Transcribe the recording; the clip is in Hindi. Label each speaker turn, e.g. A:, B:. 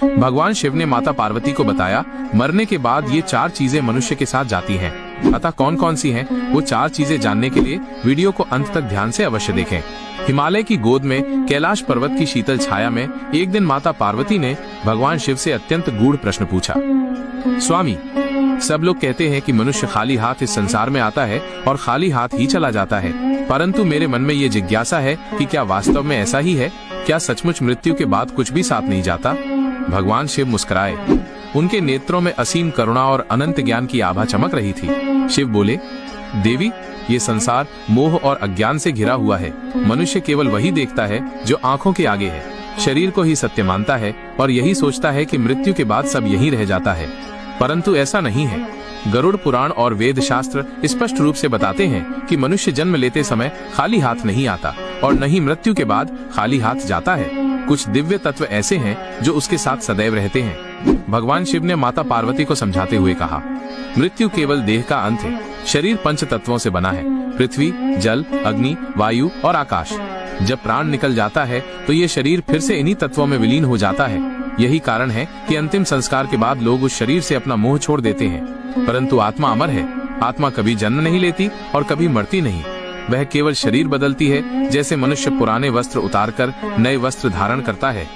A: भगवान शिव ने माता पार्वती को बताया, मरने के बाद ये 4 चीजें मनुष्य के साथ जाती हैं। अतः कौन कौन सी हैं, वो 4 चीजें जानने के लिए वीडियो को अंत तक ध्यान से अवश्य देखें। हिमालय की गोद में कैलाश पर्वत की शीतल छाया में एक दिन माता पार्वती ने भगवान शिव से अत्यंत गूढ़ प्रश्न पूछा। स्वामी, सब लोग कहते हैं कि मनुष्य खाली हाथ इस संसार में आता है और खाली हाथ ही चला जाता है, परंतु मेरे मन में ये जिज्ञासा है कि क्या वास्तव में ऐसा ही है? क्या सचमुच मृत्यु के बाद कुछ भी साथ नहीं जाता? भगवान शिव मुस्कुराए। उनके नेत्रों में असीम करुणा और अनंत ज्ञान की आभा चमक रही थी। शिव बोले, देवी, ये संसार मोह और अज्ञान से घिरा हुआ है। मनुष्य केवल वही देखता है जो आंखों के आगे है, शरीर को ही सत्य मानता है और यही सोचता है कि मृत्यु के बाद सब यहीं रह जाता है, परंतु ऐसा नहीं है। गरुड़ पुराण और वेद शास्त्र स्पष्ट रूप से बताते हैं कि मनुष्य जन्म लेते समय खाली हाथ नहीं आता और न ही मृत्यु के बाद खाली हाथ जाता है। कुछ दिव्य तत्व ऐसे हैं जो उसके साथ सदैव रहते हैं। भगवान शिव ने माता पार्वती को समझाते हुए कहा, मृत्यु केवल देह का अंत है। शरीर 5 तत्वों से बना है, पृथ्वी, जल, अग्नि, वायु और आकाश। जब प्राण निकल जाता है तो ये शरीर फिर से इन्हीं तत्वों में विलीन हो जाता है। यही कारण है कि अंतिम संस्कार के बाद लोग उस शरीर से अपना मोह छोड़ देते हैं, परंतु आत्मा अमर है। आत्मा कभी जन्म नहीं लेती और कभी मरती नहीं। वह केवल शरीर बदलती है, जैसे मनुष्य पुराने वस्त्र उतारकर नए वस्त्र धारण करता है।